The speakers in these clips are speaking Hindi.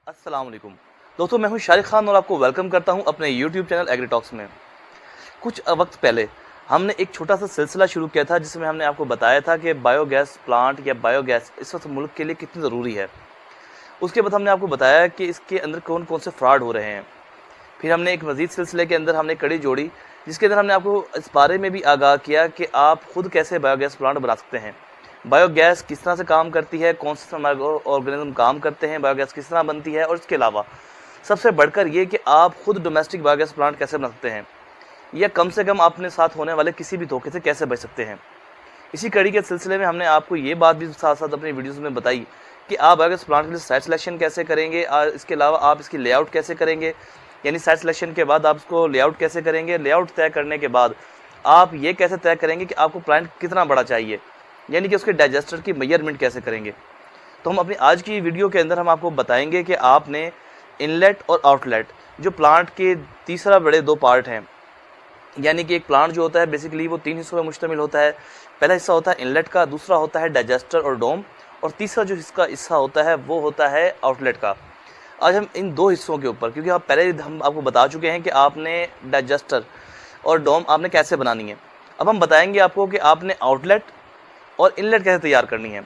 अस्सलाम वालेकुम दोस्तों, मैं हूं शारिक खान और आपको वेलकम करता हूं अपने यूट्यूब चैनल एग्री टॉक्स में। कुछ वक्त पहले हमने एक छोटा सा सिलसिला शुरू किया था जिसमें हमने आपको बताया था कि बायोगैस प्लांट या बायोगैस इस वक्त मुल्क के लिए कितनी ज़रूरी है। उसके बाद हमने आपको बताया कि इसके अंदर कौन कौन से फ्रॉड हो रहे हैं। फिर हमने एक मज़ीद सिलसिले के अंदर हमने कड़ी जोड़ी जिसके अंदर हमने आपको इस बारे में भी आगाह किया कि आप खुद कैसे बायोगैस प्लांट बना सकते हैं, बायोगैस किस तरह से काम करती है, कौन से ऑर्गेनिज्म काम करते हैं, बायोगैस किस तरह बनती है, और इसके अलावा सबसे बढ़कर ये कि आप खुद डोमेस्टिक बायोगैस प्लांट कैसे बना सकते हैं या कम से कम अपने साथ होने वाले किसी भी धोखे से कैसे बच सकते हैं। इसी कड़ी के सिलसिले में हमने आपको ये बात भी साथ साथ अपनी वीडियोस में बताई कि आप बायोगैस प्लांट के लिए साइट सिलेक्शन कैसे करेंगे, इसके अलावा आप इसकी लेआउट कैसे करेंगे, यानी साइट सिलेक्शन के बाद आप इसको लेआउट कैसे करेंगे, लेआउट तय करने के बाद आप ये कैसे तय करेंगे कि आपको प्लांट कितना बड़ा चाहिए, यानी कि उसके डाइजेस्टर की मेजरमेंट कैसे करेंगे। तो हम अपनी आज की वीडियो के अंदर हम आपको बताएंगे कि आपने इनलेट और आउटलेट जो प्लांट के तीसरा बड़े दो पार्ट हैं, यानी कि एक प्लांट जो होता है बेसिकली वो तीन हिस्सों में मुश्तमिल होता है। पहला हिस्सा होता है इनलेट का, दूसरा होता है डाइजेस्टर और डोम, और तीसरा जो इसका हिस्सा होता है वो होता है आउटलेट का। आज हम इन दो हिस्सों के ऊपर, क्योंकि आप पहले हम आपको बता चुके हैं कि आपने डाइजेस्टर और डोम आपने कैसे बनानी है, अब हम बताएंगे आपको कि आपने आउटलेट और इनलेट कैसे तैयार करनी है।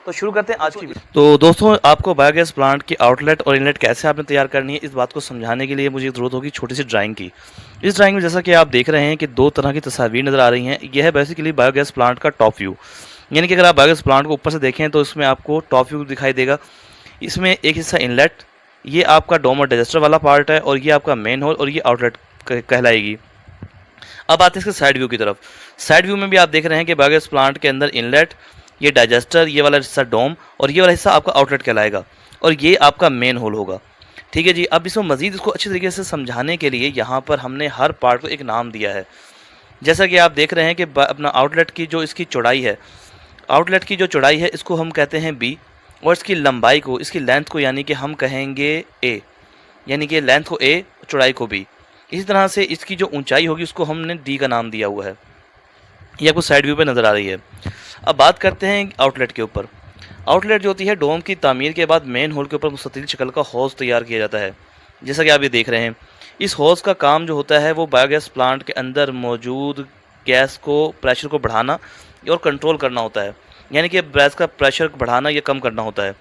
तो शुरू करते हैं आज की वीडियो। तो दोस्तों, आपको बायोगैस प्लांट की आउटलेट और इनलेट कैसे आपने तैयार करनी है, इस बात को समझाने के लिए मुझे ज़रूरत होगी छोटी सी ड्राइंग की। इस ड्राइंग में जैसा कि आप देख रहे हैं कि दो तरह की तस्वीर नज़र आ रही हैं। यह है बेसिकली बायोगैस प्लांट का टॉप व्यू, यानी कि अगर आप बायोगैस प्लांट को ऊपर से देखें तो इसमें आपको टॉप व्यू दिखाई देगा। इसमें एक हिस्सा इनलेट, ये आपका डोम और डाइजेस्टर वाला पार्ट है, और ये आपका मेन होल और ये आउटलेट कहलाएगी। अब आते हैं इसके साइड व्यू की तरफ। साइड व्यू में भी आप देख रहे हैं कि बायोगैस प्लांट के अंदर इनलेट, ये डाइजेस्टर, ये वाला हिस्सा डोम और ये वाला हिस्सा आपका आउटलेट कहलाएगा, और ये आपका मेन होल होगा। ठीक है जी। अब इसको मज़ीद इसको अच्छी तरीके से समझाने के लिए यहाँ पर हमने हर पार्ट को एक नाम दिया है। जैसा कि आप देख रहे हैं कि अपना आउटलेट की जो इसकी चौड़ाई है, आउटलेट की जो चौड़ाई है इसको हम कहते हैं बी, और इसकी लंबाई को, इसकी लेंथ को यानी कि हम कहेंगे ए, यानी कि लेंथ को ए, चौड़ाई को बी। इसी तरह से इसकी जो ऊंचाई होगी उसको हमने डी का नाम दिया हुआ है। ये आपको साइड व्यू पे नज़र आ रही है। अब बात करते हैं आउटलेट के ऊपर। आउटलेट जो होती है, डोम की तामीर के बाद मेन होल के ऊपर मुस्ततिल शक्ल का हौज़ तैयार किया जाता है, जैसा कि आप ये देख रहे हैं। इस हौज़ का काम जो होता है वो बायोगैस प्लांट के अंदर मौजूद गैस को, प्रेशर को बढ़ाना और कंट्रोल करना होता है, यानी कि गैस का प्रेशर बढ़ाना या कम करना होता है।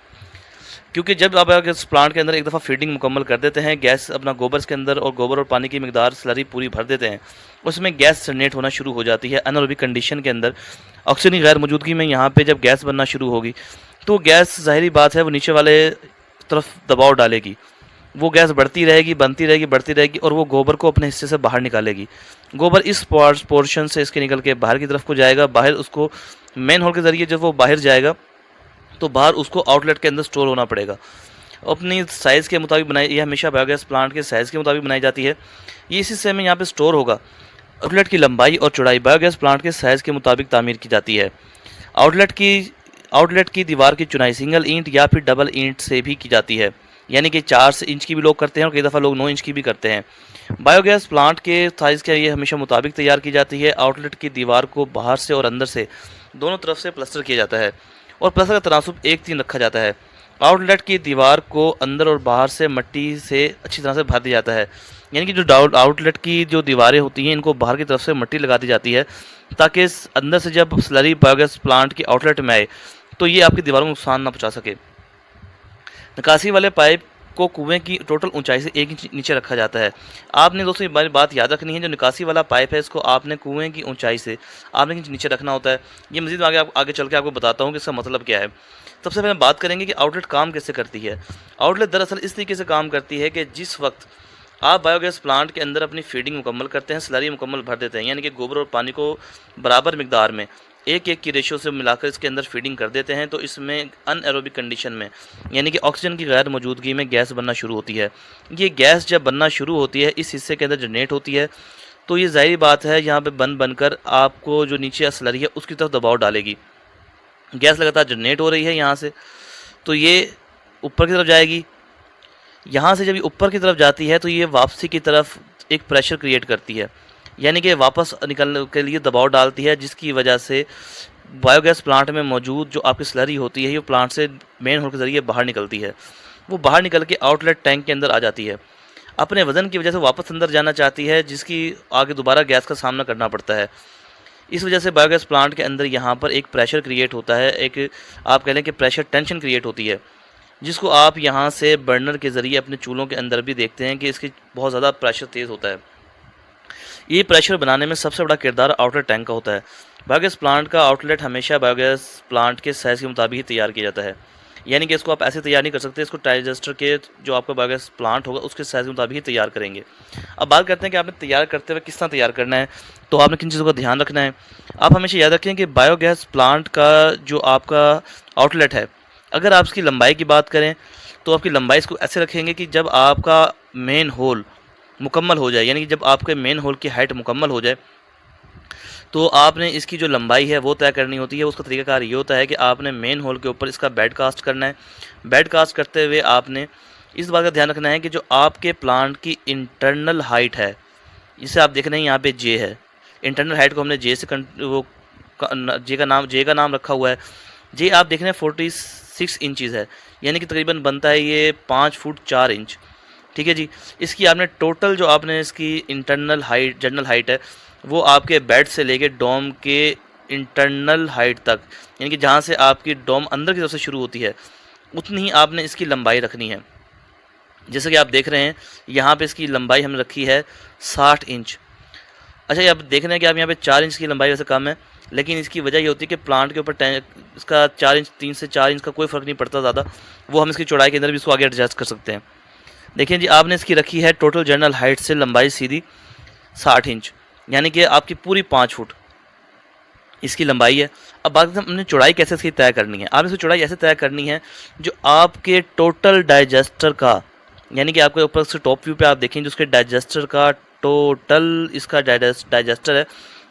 क्योंकि जब आप इस प्लांट के अंदर एक दफ़ा फीडिंग मुकम्मल कर देते हैं, गैस अपना गोबर के अंदर, और गोबर और पानी की मिकदार स्लरी पूरी भर देते हैं, उसमें गैस जनरेट होना शुरू हो जाती है। अनएरोबिक कंडीशन के अंदर ऑक्सीजन की गैर मौजूदगी में यहाँ पे जब गैस बनना शुरू होगी तो गैस, जाहिर बात है, वो नीचे वाले तरफ दबाव डालेगी। वो गैस बढ़ती रहेगी, बनती रहेगी, बढ़ती रहेगी, और वो गोबर को अपने हिस्से से बाहर निकालेगी। गोबर इस पोर्शन से इसके निकल के बाहर की तरफ को जाएगा। बाहर उसको मेन होल के ज़रिए जब वो बाहर जाएगा तो बाहर उसको आउटलेट के अंदर स्टोर होना पड़ेगा। अपनी साइज़ के मुताबिक बनाई, ये हमेशा बायोगैस प्लांट के साइज़ के मुताबिक बनाई जाती है। ये इसी हिस्से में यहाँ पे स्टोर होगा। आउटलेट की लंबाई और चौड़ाई बायोगैस प्लांट के साइज़ के मुताबिक तामीर की जाती है। आउटलेट की दीवार की चुनाई सिंगल ईंट या फिर डबल ईंट से भी की जाती है, यानी कि 4 इंच की भी लोग करते हैं और कई दफ़ा लोग 9 इंच की भी करते हैं। बायोगैस प्लांट के साइज़ के लिए हमेशा मुताबिक तैयार की जाती है। आउटलेट की दीवार को बाहर से और अंदर से दोनों तरफ से प्लास्टर किया जाता है, और प्लस का तनासुब 1:3 रखा जाता है। आउटलेट की दीवार को अंदर और बाहर से मिट्टी से अच्छी तरह से भर दिया जाता है, यानी कि जो आउटलेट की जो दीवारें होती हैं इनको बाहर की तरफ से मिट्टी लगा दी जाती है, ताकि अंदर से जब स्लरी बायोगैस प्लांट की आउटलेट में आए तो ये आपकी दीवारों को नुकसान ना पहुँचा सके। निकासी वाले पाइप को कुएं की टोटल ऊंचाई से 1 इंच नीचे रखा जाता है। आपने दोस्तों ये बात याद रखनी है, जो निकासी वाला पाइप है इसको आपने कुएं की ऊंचाई से आपने 1 इंच नीचे रखना होता है। ये मज़ीद आगे चल के आपको बताता हूँ कि इसका मतलब क्या है। सबसे पहले बात करेंगे कि आउटलेट काम कैसे करती है। आउटलेट दरअसल इस तरीके से काम करती है कि जिस वक्त आप बायोगैस प्लांट के अंदर अपनी फीडिंग मुकम्मल करते हैं, स्लरी मुकम्मल भर देते हैं, यानी कि गोबर और पानी को बराबर मिकदार में 1:1 की रेशो से मिलाकर इसके अंदर फीडिंग कर देते हैं, तो इसमें अनएरोबिक कंडीशन में, यानी कि ऑक्सीजन की गैर मौजूदगी में गैस बनना शुरू होती है। ये गैस जब बनना शुरू होती है इस हिस्से के अंदर जनरेट होती है, तो ये जाहिर बात है यहाँ पे बनकर आपको जो नीचे स्लरी है उसकी तरफ दबाव डालेगी। गैस लगातार जनरेट हो रही है यहाँ से, तो ये ऊपर की तरफ जाएगी। यहाँ से जब ये ऊपर की तरफ जाती है तो ये वापसी की तरफ एक प्रेशर क्रिएट करती है, यानी कि वापस निकलने के लिए दबाव डालती है, जिसकी वजह से बायोगैस प्लांट में मौजूद जो आपकी स्लरी होती है ये प्लांट से मेन होल के ज़रिए बाहर निकलती है। वो बाहर निकल के आउटलेट टैंक के अंदर आ जाती है। अपने वज़न की वजह से वापस अंदर जाना चाहती है, जिसकी आगे दोबारा गैस का सामना करना पड़ता है। इस वजह से बायोगैस प्लांट के अंदर यहाँ पर एक प्रेशर क्रिएट होता है, एक आप कह लें कि प्रेशर टेंशन क्रिएट होती है, जिसको आप यहाँ से बर्नर के ज़रिए अपने चूल्हों के अंदर भी देखते हैं कि इसकी बहुत ज़्यादा प्रेशर तेज़ होता है। ये प्रेशर बनाने में सबसे बड़ा किरदार आउटलेट टैंक का होता है। बायोगैस प्लांट का आउटलेट हमेशा बायोगैस प्लांट के साइज़ के मुताबिक ही तैयार किया जाता है, यानी कि इसको आप ऐसे तैयार नहीं कर सकते, इसको डाइजेस्टर के जो आपका बायोगैस प्लांट होगा उसके साइज़ के मुताबिक ही तैयार करेंगे। अब बात करते हैं कि आपने तैयार करते हुए किस तरह तैयार करना है, तो आपने किन चीज़ों का ध्यान रखना है। आप हमेशा याद रखें कि बायोगैस प्लांट का जो आपका आउटलेट है, अगर आप इसकी लंबाई की बात करें तो आपकी लंबाई इसको ऐसे रखेंगे कि जब आपका मेन होल मुकम्मल हो जाए, यानी कि जब आपके मेन होल की हाइट मुकम्मल हो जाए, तो आपने इसकी जो लंबाई है वो तय करनी होती है। उसका तरीकाकार ये होता है कि आपने मेन होल के ऊपर इसका बेड कास्ट करना है। बेड कास्ट करते हुए आपने इस बात का ध्यान रखना है कि जो आपके प्लांट की इंटरनल हाइट है, जिसे आप देख रहे हैं यहाँ पे जे है, इंटरनल हाइट को हमने जे से जे का नाम रखा हुआ है। जे आप देख रहे हैं 46 इंचज़ है, यानी कि तकरीबन बनता है ये 5 फुट 4 इंच। ठीक है जी। इसकी आपने टोटल जो आपने इसकी इंटरनल हाइट जनरल हाइट है वो आपके बेड से लेके डोम के इंटरनल हाइट तक, यानी कि जहाँ से आपकी डोम अंदर की तरफ से शुरू होती है, उतनी ही आपने इसकी लंबाई रखनी है। जैसे कि आप देख रहे हैं यहाँ पे इसकी लंबाई हमने रखी है 60 इंच। अच्छा, ये आप देख रहे हैं कि आप यहाँ पे 4 इंच की लंबाई वैसे कम है, लेकिन इसकी वजह ये होती है कि प्लांट के ऊपर इसका 4 इंच 3 से 4 इंच का कोई फ़र्क नहीं पड़ता ज़्यादा, वो हम इसकी चौड़ाई के अंदर भी इसको आगे एडजस्ट कर सकते हैं। देखिए जी, आपने इसकी रखी है टोटल जनरल हाइट से लंबाई सीधी 60 इंच, यानी कि आपकी पूरी 5 फुट इसकी लंबाई है। अब बात करते हैं हमने चौड़ाई कैसे इसकी तय करनी है। आप इसकी चौड़ाई ऐसे तय करनी है जो आपके टोटल डाइजेस्टर का, यानी कि आपके ऊपर से टॉप व्यू पे आप देखें जो उसके डाइजेस्टर का टोटल इसका डाइजेस्टर है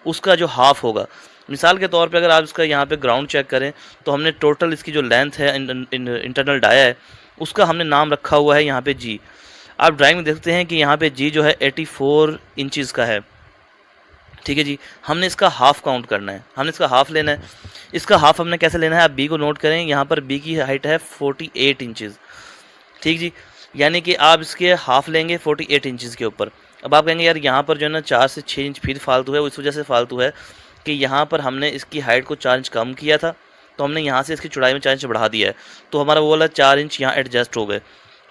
उसका जो हाफ होगा। मिसाल के तौर पे अगर आप इसका यहाँ पे ग्राउंड चेक करें तो हमने टोटल इसकी जो लेंथ है इंटरनल डाया है उसका हमने नाम रखा हुआ है यहाँ पे जी। आप ड्राइंग में देखते हैं कि यहाँ पे जी जो है 84 इंचज़ का है। ठीक है जी। हमने इसका हाफ़ काउंट करना है, हमने इसका हाफ़ लेना है। इसका हाफ़ हमने कैसे लेना है, आप बी को नोट करें, यहाँ पर बी की हाइट है 48 इंचज़। ठीक जी, यानी कि आप इसके हाफ़ लेंगे 48 इंचज़ के ऊपर। अब आप कहेंगे यार यहाँ पर जो है ना 4 से 6 इंच फिर फालतू है, वो इस वजह से फालतू है कि यहाँ पर हमने इसकी हाइट को 4 इंच कम किया था, तो हमने यहाँ से इसकी चौड़ाई में 4 इंच बढ़ा दिया है, तो हमारा वो वाला 4 इंच यहाँ एडजस्ट हो गए।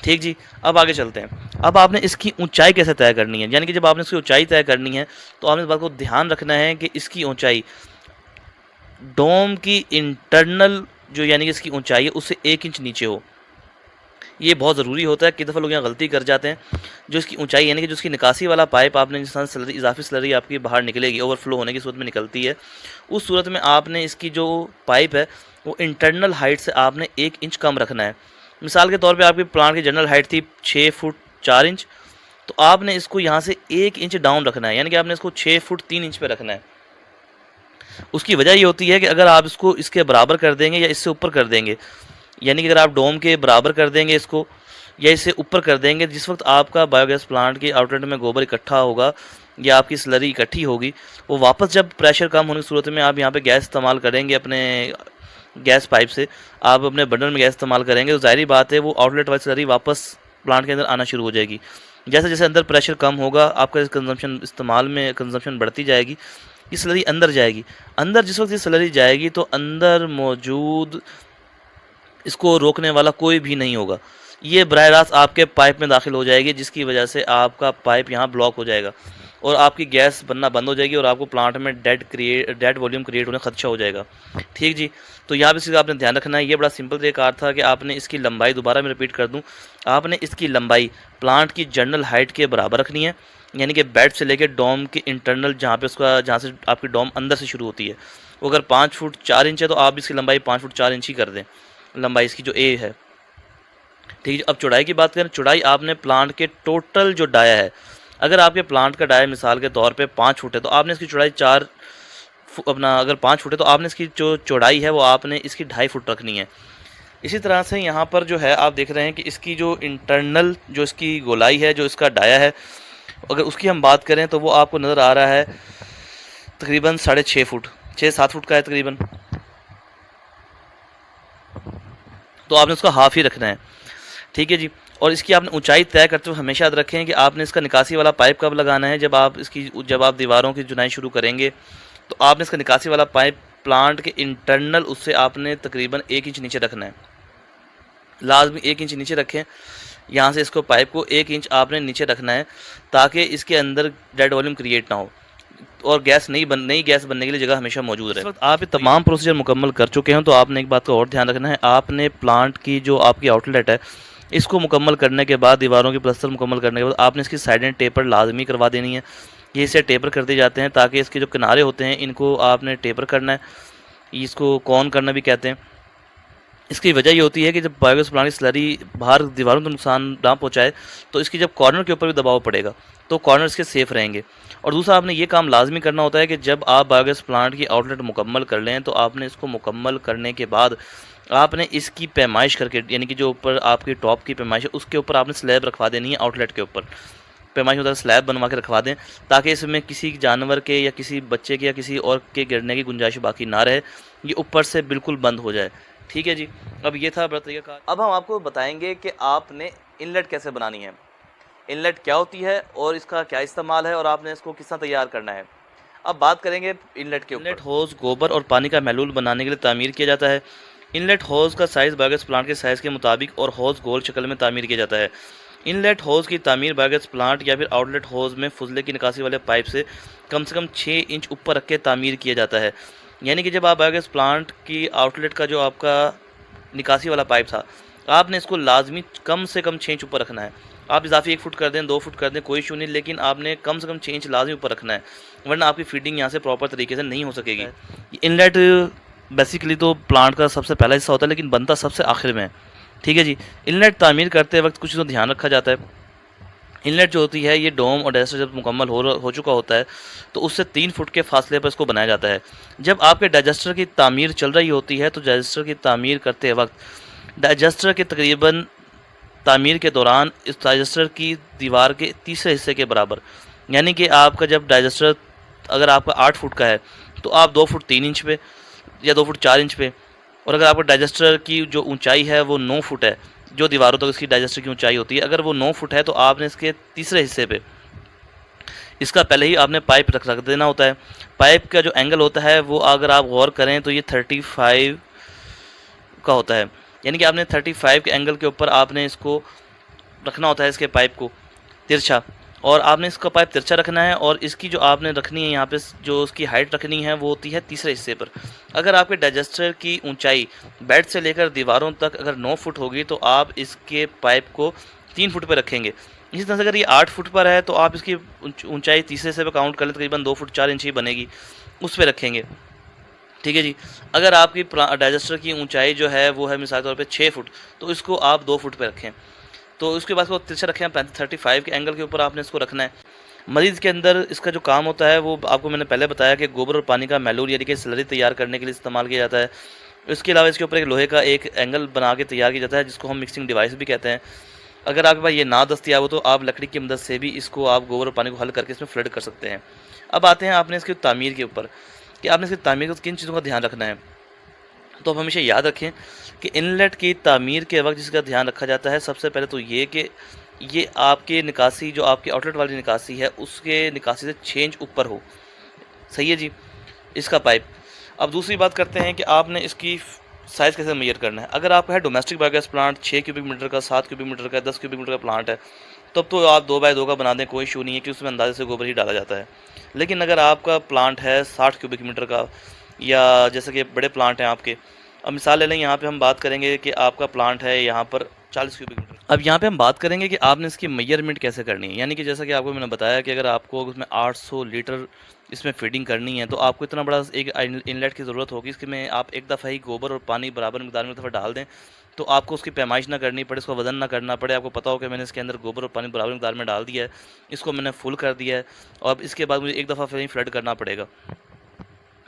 ठीक जी। अब आगे चलते हैं। अब आपने इसकी ऊंचाई कैसे तय करनी है, यानी कि जब आपने इसकी ऊंचाई तय करनी है तो आपने इस बात को ध्यान रखना है कि इसकी ऊंचाई डोम की इंटरनल जो यानी कि इसकी ऊंचाई है उससे 1 इंच नीचे हो। ये बहुत ज़रूरी होता है। कितने दफ़ा लोग यहाँ गलती कर जाते हैं, जो इसकी ऊंचाई यानी कि जो इसकी निकासी वाला पाइप आपने जिस तरह इजाफी स्लरी आपकी बाहर निकलेगी, ओवरफ्लो होने की सूरत में निकलती है, उस सूरत में आपने इसकी जो पाइप है वो इंटरनल हाइट से आपने 1 इंच कम रखना है। मिसाल के तौर पे आपके प्लांट की जनरल हाइट थी 6 फुट 4 इंच, तो आपने इसको यहाँ से 1 इंच डाउन रखना है, यानी कि आपने इसको 6 फुट 3 इंच पे रखना है। उसकी वजह ये होती है कि अगर आप इसको इसके बराबर कर देंगे या इससे ऊपर कर देंगे, यानी कि अगर आप डोम के बराबर कर देंगे इसको या इससे ऊपर कर देंगे, जिस वक्त आपका बायोगैस प्लांट के आउटलेट में गोबर इकट्ठा होगा या आपकी स्लरी इकट्ठी होगी, वो वापस जब प्रेशर कम होने की सूरत में आप यहाँ पे गैस इस्तेमाल करेंगे, अपने गैस पाइप से आप अपने बर्नर में गैस इस्तेमाल करेंगे, तो ज़ाहिर बात है वो आउटलेट वाली स्लरी वापस प्लांट के अंदर आना शुरू हो जाएगी। जैसे जैसे अंदर प्रेशर कम होगा आपका कंजम्पशन इस्तेमाल में कंजम्पशन बढ़ती जाएगी, ये स्लरी अंदर जाएगी। अंदर जिस वक्त ये स्लरी जाएगी तो अंदर मौजूद इसको रोकने वाला कोई भी नहीं होगा, ये बराह रास्त आपके पाइप में दाखिल हो जाएगी, जिसकी वजह से आपका पाइप यहाँ ब्लॉक हो जाएगा और आपकी गैस बनना बंद हो जाएगी और आपको प्लांट में डेड वॉल्यूम क्रिएट होने का खदशा हो जाएगा। ठीक जी। तो यहाँ पे आपने ध्यान रखना है। ये बड़ा सिंपल तरीका था कि आपने इसकी लंबाई, दोबारा मैं रिपीट कर दूँ, आपने इसकी लंबाई प्लांट की जनरल हाइट के बराबर रखनी है, यानी कि बेड से लेकर डोम के इंटरनल जहाँ से आपकी डोम अंदर से शुरू होती है, वो अगर 5 फुट 4 इंच है तो आप इसकी लंबाई 5 फुट 4 इंच ही कर दें, लंबाई इसकी जो ए है। ठीक है। अब चौड़ाई की बात करें, चौड़ाई आपने प्लांट के टोटल जो डाया है, अगर आपके प्लांट का डाया मिसाल के तौर पे 5 फुट है तो आपने इसकी चौड़ाई अगर 5 फुट है तो आपने इसकी जो चौड़ाई है वो आपने इसकी 2.5 फुट रखनी है। इसी तरह से यहाँ पर जो है आप देख रहे हैं कि इसकी जो इंटरनल जो इसकी गोलाई है, जो इसका डाया है, अगर उसकी हम बात करें तो वो आपको नज़र आ रहा है तकरीबन 6.5 फुट 6-7 फुट का है तकरीबन, तो आपने उसका हाफ ही रखना है। ठीक है जी। और इसकी आपने ऊंचाई तय करते हुए हमेशा याद रखें कि आपने इसका निकासी वाला पाइप कब लगाना है, जब आप दीवारों की जुनाई शुरू करेंगे तो आपने इसका निकासी वाला पाइप प्लांट के इंटरनल उससे आपने तकरीबन 1 इंच नीचे रखना है, लाजमी 1 इंच नीचे रखें। यहाँ से इसको पाइप को 1 इंच आपने नीचे रखना है ताकि इसके अंदर डेड वॉल्यूम क्रिएट ना हो और नई गैस बनने के लिए जगह हमेशा मौजूद रहे। इस वक्त आप ये तमाम प्रोसीजर मुकम्मल कर चुके हैं तो आपने एक बात का और ध्यान रखना है, आपने प्लांट की जो आपकी आउटलेट है इसको मुकम्मल करने के बाद, दीवारों की प्लस्तर मुकम्मल करने के बाद आपने इसकी साइडें टेपर लाजमी करवा देनी है। ये इसे टेपर कर दिए जाते हैं ताकि इसके जो किनारे होते हैं इनको आपने टेपर करना है, इसको कौन करना भी कहते हैं। इसकी वजह ये होती है कि जब बायोगैस प्लांट की स्लरी बाहर दीवारों को नुकसान ना पहुंचाए तो इसकी जब कॉर्नर के ऊपर भी दबाव पड़ेगा तो कॉर्नर इसके सेफ रहेंगे। और दूसरा आपने ये काम लाजमी करना होता है कि जब आप बायोगैस प्लांट की आउटलेट मुकम्मल कर लें तो आपने इसको मुकम्मल करने के बाद आपने इसकी पैमाइश करके, यानी कि जो ऊपर आपकी टॉप की पैमाइश है उसके ऊपर आपने स्लैब रखवा देनी है। आउटलेट के ऊपर पैमाइश होता है, स्लैब बनवा के रखवा दें ताकि इसमें किसी जानवर के या किसी बच्चे के या किसी और के गिरने की गुंजाइश बाकी ना रहे, ये ऊपर से बिल्कुल बंद हो जाए। ठीक है जी। अब ये था बड़ा तरीका। अब हम आपको बताएंगे कि आपने इनलेट कैसे बनानी है, इनलेट क्या होती है और इसका क्या इस्तेमाल है और आपने इसको किस तरह तैयार करना है। अब बात करेंगे इनलेट के ऊपर। इनलेट होज़ गोबर और पानी का महलूल बनाने के लिए तामीर किया जाता है। इनलेट होज़ का साइज़ बायोगैस प्लांट के साइज़ के मुताबिक और होज़ गोल शक्ल में तामीर किया जाता है। इनलेट होज़ की तामीर बायोगैस प्लांट या फिर आउटलेट होज़ में फुजले की निकासी वाले पाइप से कम 6 इंच ऊपर रख के तामीर किया जाता है। यानी कि जब आप बायोगैस प्लांट की आउटलेट का जो आपका निकासी वाला पाइप था, आपने इसको लाजमी कम से कम 6 इंच ऊपर रखना है। आप इजाफी 1 फुट कर दें, 2 फुट कर दें, कोई इशू नहीं, लेकिन आपने कम से कम 6 इंच लाजमी ऊपर रखना है, वरना आपकी फीडिंग यहाँ से प्रॉपर तरीके से नहीं हो सकेगी। इनलेट बेसिकली तो प्लांट का सबसे पहला हिस्सा होता है लेकिन बनता सबसे आखिर में है। ठीक है जी। इनलेट तामीर करते वक्त कुछ तो ध्यान रखा जाता है। इनलेट जो होती है ये डोम और डाइजेस्टर जब मुकम्मल हो चुका होता है तो उससे 3 फुट के फासले पर इसको बनाया जाता है। जब आपके डाइजेस्टर की तामीर चल रही होती है तो डाइजेस्टर की तामीर करते वक्त डाइजेस्टर के तकरीबन तामीर के दौरान इस डाइजेस्टर की दीवार के तीसरे हिस्से के बराबर, यानी कि आपका जब डाइजेस्टर अगर आपका 8 फुट का है तो आप 2 फुट 3 इंच पे या 2 फुट 4 इंच पे, और अगर आपका डाइजेस्टर की जो ऊंचाई है वो 9 फुट है, जो दीवारों तक इसकी डाइजेस्टर की ऊंचाई होती है, अगर वो 9 फुट है तो आपने इसके तीसरे हिस्से पे इसका पहले ही आपने पाइप रख देना होता है। पाइप का जो एंगल होता है वो अगर आप गौर करें तो ये 35 का होता है, यानी कि आपने 35 के एंगल के ऊपर आपने इसको रखना होता है, इसके पाइप को तिरछा, और आपने इसका पाइप तिरछा रखना है और इसकी जो आपने रखनी है यहाँ पे जो उसकी हाइट रखनी है वो होती है तीसरे हिस्से पर। अगर आपके डाइजेस्टर की ऊंचाई बेड से लेकर दीवारों तक अगर 9 फुट होगी तो आप इसके पाइप को 3 फुट पर रखेंगे। इसी तरह से अगर ये 8 फुट पर है तो आप इसकी ऊंचाई तीसरे हिस्से पर काउंट कर लें, तकरीबन 2 फुट 4 इंच ही बनेगी, उस पर रखेंगे। ठीक है जी। अगर आपकी डाइजेस्टर की ऊंचाई जो है वो है मिसाल के तौर पे 6 फुट तो इसको आप 2 फुट पे रखें। तो उसके बाद इसको तिरछा रखें 35 के एंगल के ऊपर आपने इसको रखना है। मरीज़ के अंदर इसका जो काम होता है वो आपको मैंने पहले बताया कि गोबर और पानी का महलूल यानी कि स्लरी तैयार करने के लिए इस्तेमाल किया जाता है। इसके अलावा इसके ऊपर एक लोहे का एक एंगल बना के तैयार किया जाता है जिसको हम मिक्सिंग डिवाइस भी कहते हैं। अगर आपके पास ये ना दस्तियाब हो तो आप लकड़ी की मदद से भी इसको आप गोबर और पानी को हल करके इसमें फ्लड कर सकते हैं। अब आते हैं आपने इसकी तामीर के ऊपर कि आपने इसकी तामीर को किन चीज़ों का ध्यान रखना है। तो आप हमेशा याद रखें कि इनलेट की तामीर के वक्त जिसका ध्यान रखा जाता है सबसे पहले तो ये कि ये आपके निकासी जो आपकी आउटलेट वाली निकासी है उसके निकासी से 6 इंच ऊपर हो। सही है जी, इसका पाइप। अब दूसरी बात करते हैं कि आपने इसकी साइज़ कैसे मेजर करना है। अगर आपका है domestic biogas plant 6 cubic metre का, 7 क्यूबिक मीटर का, 10 क्यूबिक मीटर का प्लांट है तब तो आप 2 बाय 2 का बना दें, कोई इशू नहीं है कि उसमें अंदाजे से गोबर ही डाला जाता है। लेकिन अगर आपका प्लांट है 60 क्यूबिक मीटर का या जैसे कि बड़े प्लांट हैं आपके, अब मिसाल ले लें यहाँ पे हम बात करेंगे कि आपका प्लांट है यहाँ पर 40 क्यूबिक मीटर। अब यहाँ पे हम बात करेंगे कि आपने इसकी मेजरमेंट कैसे करनी है, यानी कि जैसा कि आपको मैंने बताया कि अगर आपको उसमें 800 लीटर इसमें फीडिंग करनी है तो आपको इतना बड़ा एक इनलेट की ज़रूरत होगी। इसके में आप एक दफ़ा ही गोबर और पानी बराबर मिकदार में दफ़ा डाल दें तो आपको उसकी पैमाइश ना करनी पड़े, इसको वज़न ना करना पड़े। आपको पता हो कि मैंने इसके अंदर गोबर और पानी बराबर मिकदार में डाल दिया है, इसको मैंने फुल कर दिया है और अब इसके बाद मुझे एक दफ़ा फिर फ्लड करना पड़ेगा।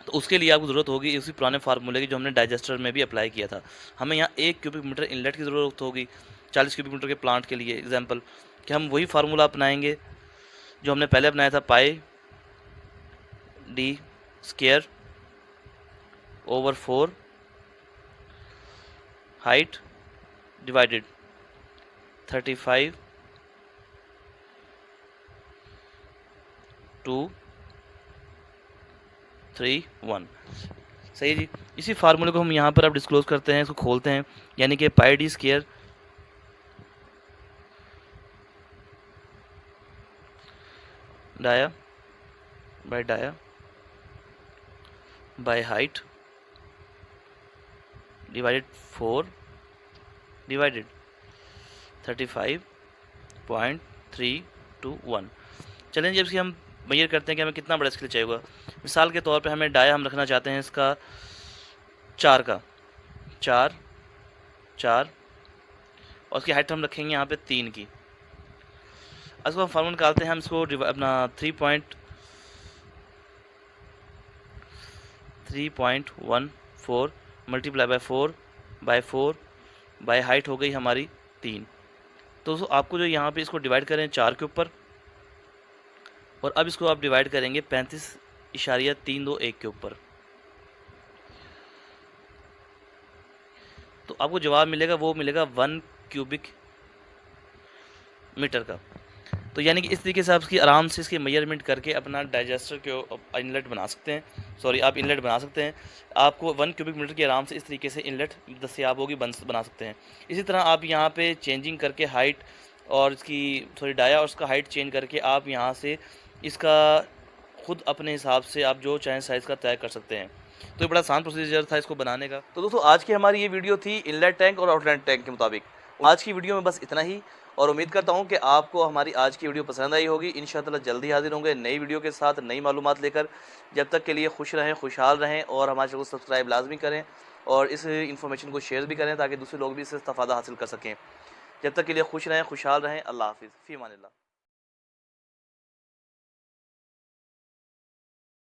तो उसके लिए आपको ज़रूरत होगी उसी पुराने फार्मूले की जो हमने डाइजेस्टर में भी अप्लाई किया था। हमें यहाँ 1 क्यूबिक मीटर इनलेट की ज़रूरत होगी 40 क्यूबिक मीटर के प्लांट के लिए। एग्जांपल कि हम वही फार्मूला अपनाएंगे जो हमने पहले अपनाया था, pi D square over 4 height divided 35 2 3 1। सही है जी। इसी फार्मूले को हम यहाँ पर अब डिस्क्लोज करते हैं, इसको खोलते हैं, यानी कि pi D square dia by height divided 4 divided 35.321। चलें जी, इसकी हम मेजर करते हैं कि हमें कितना बड़ा स्केल चाहिए होगा। मिसाल के तौर पे हमें डाया हम रखना चाहते हैं इसका 4 का 4 और उसकी हाइट हम रखेंगे यहाँ पे 3 की। इसको हम फार्मूला निकालते हैं, हम इसको अपना 3.14 मल्टीप्लाई बाय 4 बाय हाइट हो गई हमारी 3। तो आपको जो यहाँ पे इसको डिवाइड करें 4 के ऊपर, और अब इसको आप डिवाइड करेंगे 35.321 के ऊपर, तो आपको जवाब मिलेगा, वो मिलेगा 1 क्यूबिक मीटर का। तो यानी कि इस तरीके से आप इसकी आराम से इसकी मेजरमेंट करके अपना डाइजेस्टर के इनलेट बना सकते हैं, आप इनलेट बना सकते हैं। आपको 1 क्यूबिक मीटर की आराम से इस तरीके से इनलेट दस्तियाब होगी, बना सकते हैं। इसी तरह आप यहाँ पे चेंजिंग करके हाइट और इसकी डाया और उसका हाइट चेंज करके आप यहाँ से इसका खुद अपने हिसाब से आप जो चाहें साइज़ का तय कर सकते हैं। तो ये बड़ा आसान प्रोसीजर था इसको बनाने का। तो दोस्तों, आज की हमारी ये वीडियो थी इनलेट टैंक और आउटलेट टैंक के मुताबिक। आज की वीडियो में बस इतना ही, और उम्मीद करता हूँ कि आपको हमारी आज की वीडियो पसंद आई होगी। इंशाअल्लाह जल्दी हाजिर होंगे नई वीडियो के साथ, नई मालूमात लेकर। जब तक के लिए खुश रहें, खुशहाल रहें, और हमारे चैनल को सब्सक्राइब लाजमी करें, और इस इन्फॉर्मेशन को शेयर भी करें ताकि दूसरे लोग भी इससे इस्तेफादा हासिल कर सकें। जब तक के लिए खुश रहें, खुशहाल रहें। अल्लाह हाफिज़, फ़ी अमानिल्लाह।